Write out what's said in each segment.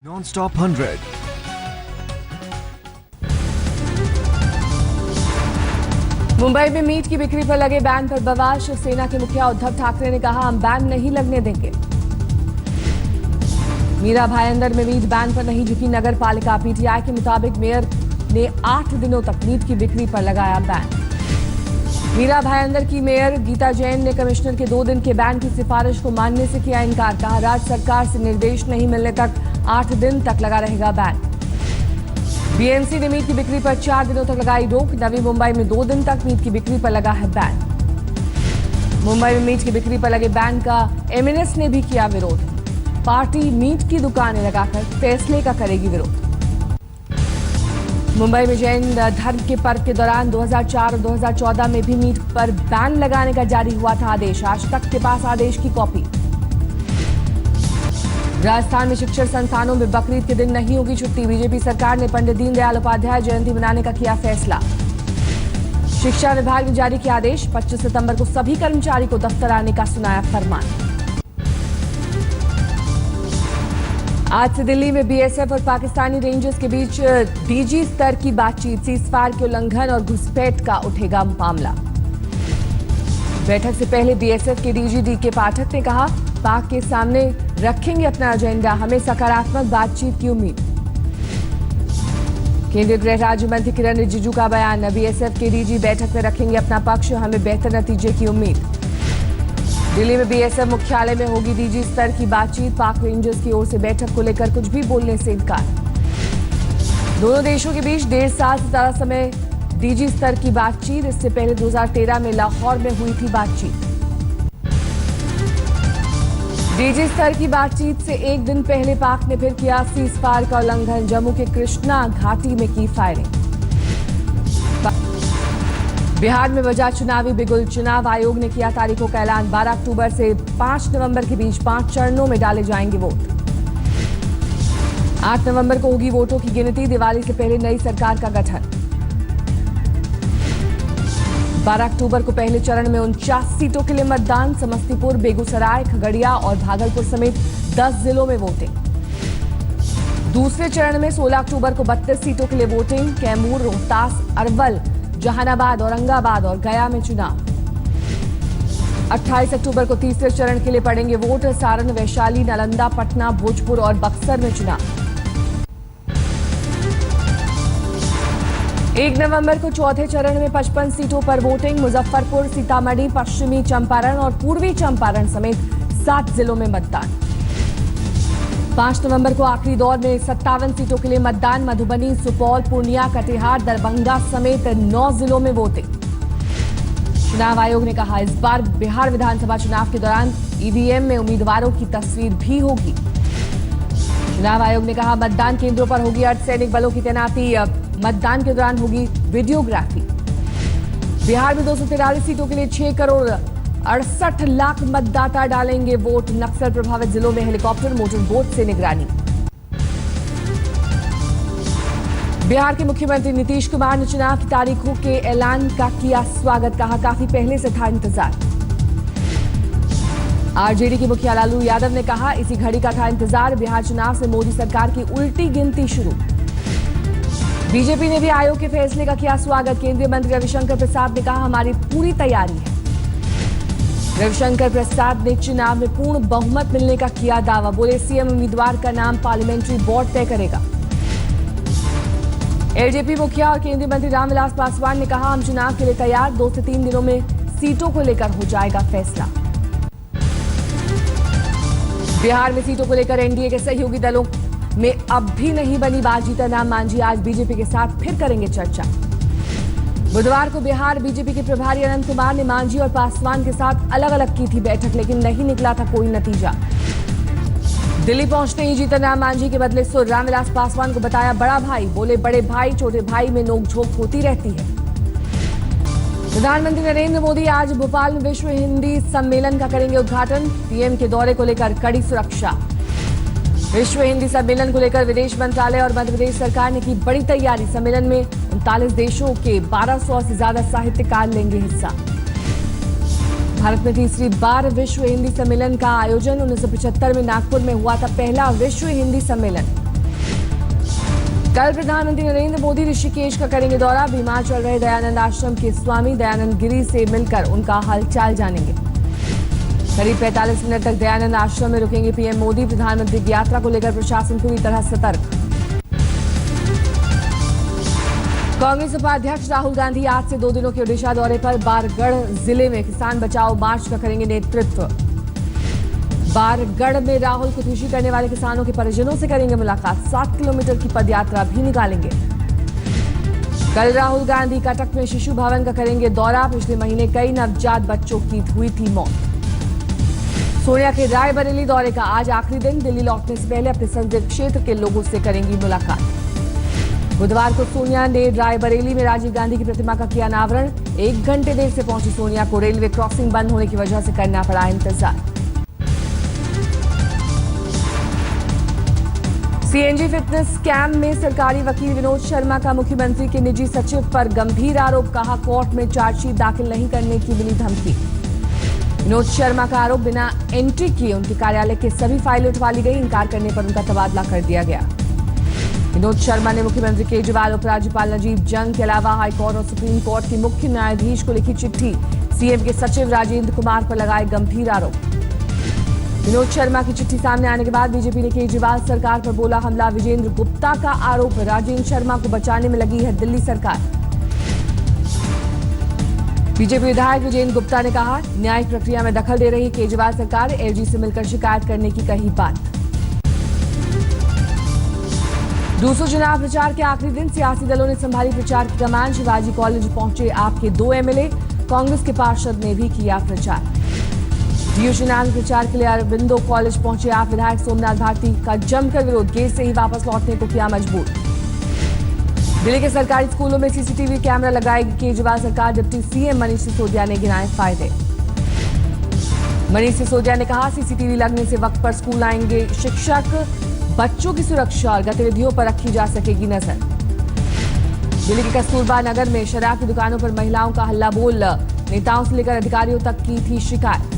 Non-stop 100. Mumbai में meet की बिक्री पर लगे बैन पर बवाल। शिवसेना के मुखिया उद्धव ठाकरे ने कहा, हम बैन नहीं लगने देंगे। मीरा भाईंदर में मीट बैन पर नहीं झुकी नगर पालिका। पीटीआई के मुताबिक मेयर ने 8 दिनों तक मीट की बिक्री पर लगाया बैन। मीरा भाईंदर की मेयर गीता जैन ने कमिश्नर के 2 दिन के बैन की सिफारिश को मानने से किया इनकार। कहा, राज्य सरकार से निर्देश नहीं मिलने तक 8 दिन तक लगा रहेगा बैन। बीएमसी ने मीट की बिक्री पर 4 दिनों तक लगाई रोक। नवी मुंबई में 2 दिन तक मीट की बिक्री पर लगा है बैन। मुंबई में मीट की बिक्री पर लगे बैन का एमएनएस ने भी किया विरोध। पार्टी मीट की दुकानें लगाकर फैसले का करेगी विरोध। मुंबई में जैन धर्म के पर्व के दौरान 2004 और 2014 में भी मीट पर बैन लगाने का जारी हुआ था आदेश। आज तक के पास आदेश की कॉपी। राजस्थान में शिक्षण संस्थानों में बकरीद के दिन नहीं होगी छुट्टी। बीजेपी सरकार ने पंडित दीनदयाल उपाध्याय जयंती मनाने का किया फैसला। शिक्षा विभाग ने जारी किया आदेश। 25 सितंबर को सभी कर्मचारी को दफ्तर आने का सुनाया फरमान। आज से दिल्ली में बीएसएफ और पाकिस्तानी रेंजर्स के बीच डीजी स्तर की बातचीत। सीजफायर के उल्लंघन और घुसपैठ का उठेगा मामला। बैठक से पहले बीएसएफ के डीजी डीके पाठक ने कहा, पाक के सामने रखेंगे अपना एजेंडा, हमें सकारात्मक बातचीत की उम्मीद। केंद्रीय गृह राज्य मंत्री किरण रिजिजू का बयान। बीएसएफ के डीजी बैठक में रखेंगे अपना पक्ष, हमें बेहतर नतीजे की उम्मीद। दिल्ली में बीएसएफ मुख्यालय में होगी डीजी स्तर की बातचीत। पाक रेंजर्स की ओर से बैठक को लेकर कुछ भी बोलने से इनकार। दोनों देशों के बीच 1.5 साल से ज्यादा समय डीजी स्तर की बातचीत। इससे पहले 2013 में लाहौर में हुई थी बातचीत। डीजी स्तर की बातचीत से 1 दिन पहले पाक ने फिर किया सीजफायर का उल्लंघन। जम्मू के कृष्णा घाटी में की फायरिंग। बिहार में बजा चुनावी बिगुल। चुनाव आयोग ने किया तारीखों का ऐलान। 12 अक्टूबर से 5 नवंबर के बीच 5 चरणों में डाले जाएंगे वोट। 8 नवंबर को होगी वोटों की गिनती। दिवाली से पहले नई सरकार का गठन। 12 अक्टूबर को पहले चरण में 49 सीटों के लिए मतदान। समस्तीपुर, बेगूसराय, खगड़िया और भागलपुर समेत 10 जिलों में वोटिंग। दूसरे चरण में 16 अक्टूबर को 32 सीटों के लिए वोटिंग। कैमूर, रोहतास, अरवल, जहानाबाद, औरंगाबाद और गया में चुनाव। 28 अक्टूबर को तीसरे चरण के लिए पड़ेंगे वोट। सारण, वैशाली, नालंदा, पटना, भोजपुर और बक्सर में चुनाव। 1 नवंबर को चौथे चरण में 55 सीटों पर वोटिंग। मुजफ्फरपुर, सीतामढ़ी, पश्चिमी चंपारण और पूर्वी चंपारण समेत 7 जिलों में मतदान। 5 नवंबर को आखिरी दौर में 57 सीटों के लिए मतदान। मधुबनी, सुपौल, पूर्णिया, कटिहार, दरभंगा समेत 9 जिलों में वोटिंग। चुनाव आयोग ने कहा, इस बार बिहार विधानसभा चुनाव के दौरान ईवीएम में उम्मीदवारों की तस्वीर भी होगी। चुनाव आयोग ने कहा, मतदान केंद्रों पर होगी अर्धसैनिक बलों की तैनाती। मतदान के दौरान होगी वीडियोग्राफी। बिहार में 243 सीटों के लिए 6 करोड़ 68 लाख मतदाता डालेंगे वोट। नक्सल प्रभावित जिलों में हेलीकॉप्टर, मोटर बोट से निगरानी। बिहार के मुख्यमंत्री नीतीश कुमार ने चुनाव की तारीखों के ऐलान का किया स्वागत। कहा, काफी पहले से था इंतजार। आरजेडी के मुखिया लालू यादव ने कहा, इसी घड़ी का था इंतजार। बिहार चुनाव से मोदी सरकार की उल्टी गिनती शुरू। बीजेपी ने भी आयोग के फैसले का किया स्वागत। केंद्रीय मंत्री रविशंकर प्रसाद ने कहा, हमारी पूरी तैयारी है। रविशंकर प्रसाद ने चुनाव में पूर्ण बहुमत मिलने का किया दावा। बोले, सीएम उम्मीदवार का नाम पार्लियामेंट्री बोर्ड तय करेगा। एलजेपी मुखिया और केंद्रीय मंत्री रामविलास पासवान ने कहा, हम चुनाव के लिए तैयार। 2 से 3 दिनों में सीटों को लेकर हो जाएगा फैसला। बिहार में सीटों को लेकर एनडीए के सहयोगी दलों में अब भी नहीं बनी बात। जीतन मांझी आज बीजेपी के साथ फिर करेंगे चर्चा। बुधवार को बिहार बीजेपी के प्रभारी अनंत कुमार ने मांझी और पासवान के साथ अलग अलग की थी बैठक, लेकिन नहीं निकला था कोई नतीजा। दिल्ली पहुंचते ही जीतन राम मांझी के बदले सुर। रामविलास पासवान को बताया बड़ा भाई। बोले, बड़े भाई छोटे भाई में नोकझोंक होती रहती है। प्रधानमंत्री नरेंद्र मोदी आज भोपाल में विश्व हिंदी सम्मेलन का करेंगे उद्घाटन। पीएम के दौरे को लेकर कड़ी सुरक्षा। विश्व हिंदी सम्मेलन को लेकर विदेश मंत्रालय और मध्य प्रदेश सरकार ने की बड़ी तैयारी। सम्मेलन में 39 देशों के 1200 से ज्यादा साहित्यकार लेंगे हिस्सा। भारत में तीसरी बार विश्व हिंदी सम्मेलन का आयोजन 1975 में नागपुर में हुआ था पहला विश्व हिंदी सम्मेलन। कल प्रधानमंत्री नरेंद्र मोदी ऋषिकेश का करेंगे दौरा। बीमार चल रहे दयानंद आश्रम के स्वामी दयानंद गिरी से मिलकर उनका हालचाल जानेंगे। करीब 45 मिनट तक दयानंद आश्रम में रुकेंगे पीएम मोदी। प्रधानमंत्री की यात्रा को लेकर प्रशासन पूरी तरह सतर्क। कांग्रेस उपाध्यक्ष राहुल गांधी आज से 2 दिनों के ओडिशा दौरे पर। बारगढ़ जिले में किसान बचाओ मार्च का करेंगे नेतृत्व। बारगढ़ में राहुल खुदकुशी करने वाले किसानों के परिजनों से करेंगे मुलाकात। 7 किलोमीटर की पदयात्रा भी निकालेंगे। कल राहुल गांधी कटक में शिशु भवन का करेंगे दौरा। पिछले महीने कई नवजात बच्चों की हुई थी मौत। सोनिया के रायबरेली दौरे का आज आखिरी दिन। दिल्ली लौटने से पहले अपने संसदीय क्षेत्र के लोगों से करेंगी मुलाकात। बुधवार को सोनिया ने रायबरेली में राजीव गांधी की प्रतिमा का किया अनावरण। 1 घंटे देर से पहुंची सोनिया को रेलवे क्रॉसिंग बंद होने की वजह से करना पड़ा इंतजार। सीएनजी फिटनेस स्कैम में सरकारी वकील विनोद शर्मा का मुख्यमंत्री के निजी सचिव पर गंभीर आरोप। कहा कोर्ट में चार्जशीट दाखिल नहीं करने की मिली धमकी। विनोद शर्मा का आरोप, बिना एंट्री किए उनके कार्यालय के सभी फाइलें उठवा ली गई। इनकार करने पर उनका तबादला कर दिया गया। विनोद शर्मा ने मुख्यमंत्री केजरीवाल, उपराज्यपाल नजीब जंग के अलावा हाईकोर्ट और सुप्रीम कोर्ट के मुख्य न्यायाधीश को लिखी चिट्ठी। सीएम के सचिव राजेंद्र कुमार पर लगाए गंभीर आरोप। विनोद शर्मा की चिट्ठी सामने आने के बाद बीजेपी ने केजरीवाल सरकार पर बोला हमला। विजेंद्र गुप्ता का आरोप, राजेंद्र शर्मा को बचाने में लगी है दिल्ली सरकार। बीजेपी विधायक विजेंद्र गुप्ता ने कहा न्यायिक प्रक्रिया में दखल दे रही केजरीवाल सरकार। एलजी से मिलकर शिकायत करने की कही बात। दूसरे चुनाव प्रचार के आखिरी दिन सियासी दलों ने संभाली प्रचार की कमान। शिवाजी कॉलेज पहुंचे आपके 2 एमएलए। कांग्रेस के पार्षद ने भी किया प्रचार। डीयू चुनाव प्रचार के लिए अरबिंदो कॉलेज पहुंचे आप। विधायक सोमनाथ भारती का जमकर विरोध। गेट से ही वापस लौटने को किया मजबूर। दिल्ली के सरकारी स्कूलों में सीसीटीवी कैमरा लगाएगी केजरीवाल सरकार। डिप्टी सीएम मनीष सिसोदिया ने गिनाए फायदे। मनीष सिसोदिया ने कहा सीसीटीवी लगने से वक्त पर स्कूल आएंगे शिक्षक। बच्चों की सुरक्षा और गतिविधियों पर रखी जा सकेगी नजर। दिल्ली के कस्तूरबा नगर में शराब की दुकानों पर महिलाओं का हल्ला बोल। नेताओं से लेकर अधिकारियों तक की थी शिकायत।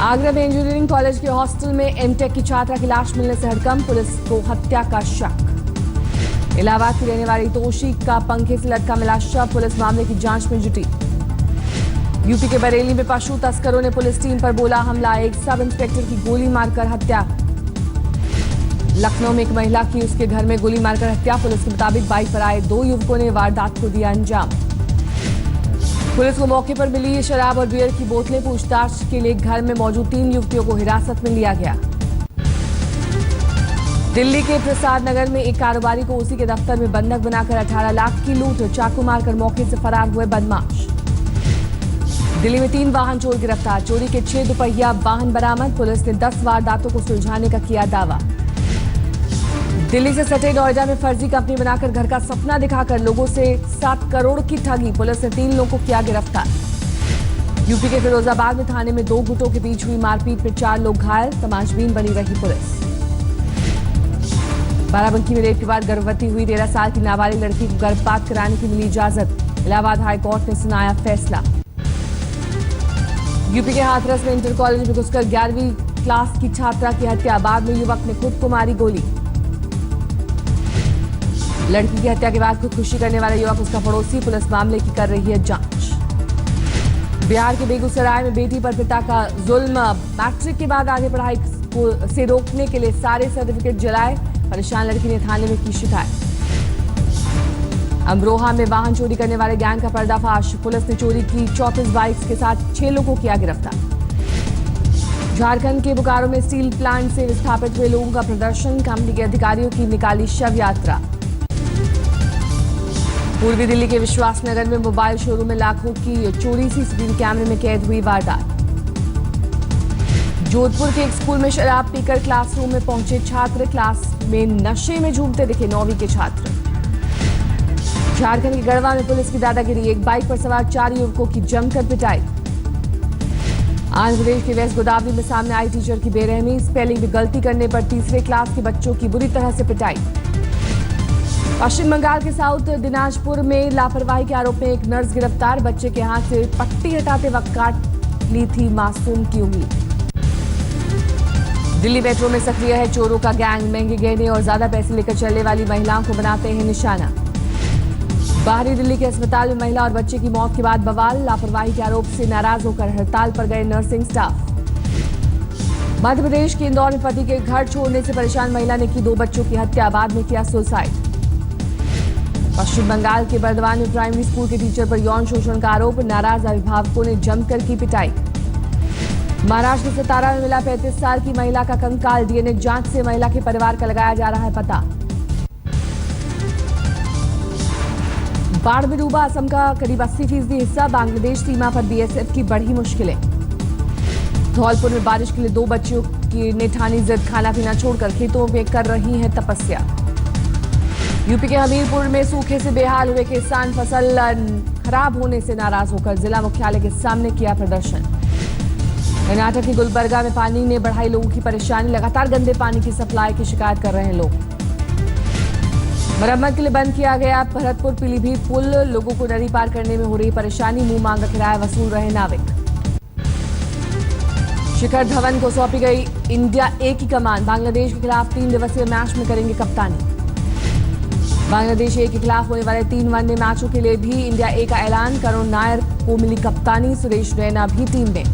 आगरा में इंजीनियरिंग कॉलेज के हॉस्टल में एमटेक की छात्रा की लाश मिलने से हड़कंप। पुलिस को हत्या का शक। इलाहाबाद की रहने वाली तोशी का पंखे से लटका मिला शव। पुलिस मामले की जांच में जुटी। यूपी के बरेली में पशु तस्करों ने पुलिस टीम पर बोला हमला। एक सब इंस्पेक्टर की गोली मारकर हत्या। लखनऊ में एक महिला की उसके घर में गोली मारकर हत्या। पुलिस के मुताबिक बाइक पर आए 2 युवकों ने वारदात को दिया अंजाम। पुलिस को मौके पर मिली शराब और बियर की बोतलें। पूछताछ के लिए घर में मौजूद 3 युवतियों को हिरासत में लिया गया। दिल्ली के प्रसाद नगर में एक कारोबारी को उसी के दफ्तर में बंधक बनाकर 18 लाख की लूट। चाकू मारकर मौके से फरार हुए बदमाश। दिल्ली में 3 वाहन चोर गिरफ्तार। चोरी के 6 दुपहिया वाहन बरामद। पुलिस ने 10 वारदातों को सुलझाने का किया दावा। दिल्ली से सटे नोएडा में फर्जी कंपनी बनाकर घर का सपना दिखाकर लोगों से 7 करोड़ की ठगी। पुलिस ने 3 लोगों को किया गिरफ्तार। यूपी के फिरोजाबाद में थाने में 2 गुटों के बीच हुई मारपीट में 4 लोग घायल। तमाशबीन बनी रही पुलिस। बाराबंकी में रेप के बाद गर्भवती हुई 13 साल की नाबालिग लड़की को गर्भपात कराने की मिली इजाजत। इलाहाबाद हाईकोर्ट ने सुनाया फैसला। यूपी के हाथरस में इंटर कॉलेज में घुसकर 11वीं क्लास की छात्रा की हत्या। बाद में युवक ने खुद को मारी गोली। लड़की की हत्या के बाद खुदकुशी करने वाला युवक उसका पड़ोसी। पुलिस मामले की कर रही है जांच। बिहार के बेगूसराय में बेटी पर पिता का जुल्म। मैट्रिक के बाद आगे पढ़ाई से रोकने के लिए सारे सर्टिफिकेट जलाए। परेशान लड़की ने थाने में की शिकायत। अमरोहा में वाहन चोरी करने वाले गैंग का पर्दाफाश। पुलिस ने चोरी की 34 बाइक्स के साथ 6 लोगों को किया गिरफ्तार। झारखंड के बोकारो में स्टील प्लांट से विस्थापित हुए लोगों का प्रदर्शन। कंपनी के अधिकारियों की निकाली शव यात्रा। पूर्वी दिल्ली के विश्वासनगर में मोबाइल शोरूम में लाखों की चोरी। सीसीटीवी कैमरे में कैद हुई वारदात। जोधपुर के एक स्कूल में शराब पीकर क्लासरूम में पहुंचे छात्र। क्लास में नशे में झूमते दिखे 9वीं के छात्र। झारखंड के गढ़वा में पुलिस की दादागिरी। एक बाइक पर सवार 4 युवकों की जमकर पिटाई। आंध्र प्रदेश के वेस्ट गोदावरी में सामने आई टीचर की बेरहमी। स्पेलिंग में गलती करने पर तीसरे क्लास के बच्चों की बुरी तरह से पिटाई। पश्चिम बंगाल के साउथ दिनाजपुर में लापरवाही के आरोप में एक नर्स गिरफ्तार। बच्चे के हाथ से पट्टी हटाते वक्त काट ली थी मासूम की उंगली। दिल्ली मेट्रो में सक्रिय है चोरों का गैंग। महंगे गहने और ज्यादा पैसे लेकर चलने वाली महिलाओं को बनाते हैं निशाना। बाहरी दिल्ली के अस्पताल में महिला और बच्चे की मौत के बाद बवाल। लापरवाही के आरोप से नाराज होकर हड़ताल पर गए नर्सिंग स्टाफ। मध्य प्रदेश के इंदौर में पति के घर छोड़ने से परेशान महिला ने की 2 बच्चों की हत्या, बाद में किया सुसाइड। पश्चिम बंगाल के बर्दवान में प्राइमरी स्कूल के टीचर पर यौन शोषण का आरोप, नाराज अभिभावकों ने जमकर की पिटाई। महाराष्ट्र के सतारा में मिला 35 साल की महिला का कंकाल। डीएनए जांच से महिला के परिवार का लगाया जा रहा है पता। बाढ़ में डूबा असम का करीब 80% हिस्सा। बांग्लादेश सीमा पर बीएसएफ की बढ़ी मुश्किलें। धौलपुर में बारिश के लिए 2 बच्चियों की ने ठानी जिद, खाना पीना छोड़कर खेतों में कर रही हैं तपस्या। यूपी के हमीरपुर में सूखे से बेहाल हुए किसान फसल खराब होने से नाराज होकर जिला मुख्यालय के सामने किया प्रदर्शन। कर्नाटक के गुलबर्गा में पानी ने बढ़ाई लोगों की परेशानी। लगातार गंदे पानी की सप्लाई की शिकायत कर रहे हैं लोग। मरम्मत के लिए बंद किया गया भरतपुर पीलीभीत पुल। लोगों को नदी पार करने में हो रही परेशानी। मुंह मांगा किराया वसूल रहे नाविक। शिखर धवन को सौंपी गई इंडिया ए की कमान। बांग्लादेश के खिलाफ 3 दिवसीय मैच में करेंगे कप्तानी। बांग्लादेश ए के खिलाफ होने वाले 3 वनडे मैचों के लिए भी इंडिया ए का ऐलान। करुण नायर को मिली कप्तानी। सुरेश रैना भी टीम में।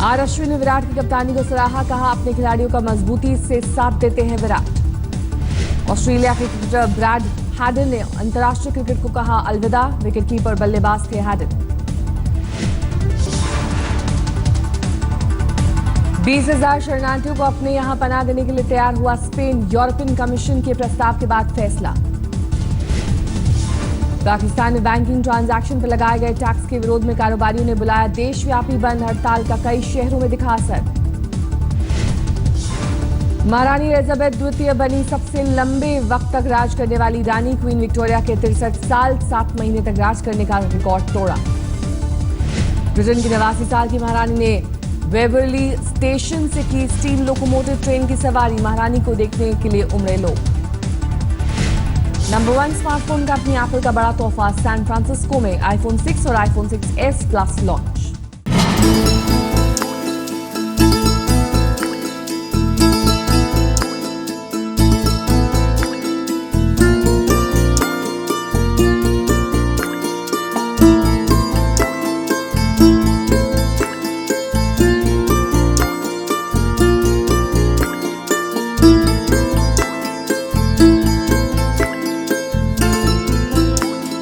आर अश्विन ने विराट की कप्तानी को सराहा, कहा अपने खिलाड़ियों का मजबूती से साथ देते हैं विराट। ऑस्ट्रेलिया के क्रिकेटर ब्रैड हैडन ने अंतर्राष्ट्रीय क्रिकेट को कहा अलविदा। विकेटकीपर बल्लेबाज थे हैडन। 20,000 शरणार्थियों को अपने यहां पनाह देने के लिए तैयार हुआ स्पेन। यूरोपियन कमीशन के प्रस्ताव के बाद फैसला। पाकिस्तान में बैंकिंग ट्रांजैक्शन पर लगाए गए टैक्स के विरोध में कारोबारियों ने बुलाया देशव्यापी बंद। हड़ताल का कई शहरों में दिखा असर। महारानी एलिजाबेथ द्वितीय बनी सबसे लंबे वक्त तक राज करने वाली रानी। क्वीन विक्टोरिया के 63 साल 7 महीने तक राज करने का रिकॉर्ड तोड़ा। ब्रिटेन की 89 साल की महारानी ने वेवरली स्टेशन से की स्टीम लोकोमोटिव ट्रेन की सवारी। महारानी को देखने के लिए उमड़े लोग। नंबर 1 स्मार्टफोन कंपनी एप्पल का बड़ा तोहफा। सैन फ्रांसिस्को में iPhone 6 और iPhone 6s Plus लॉन्च।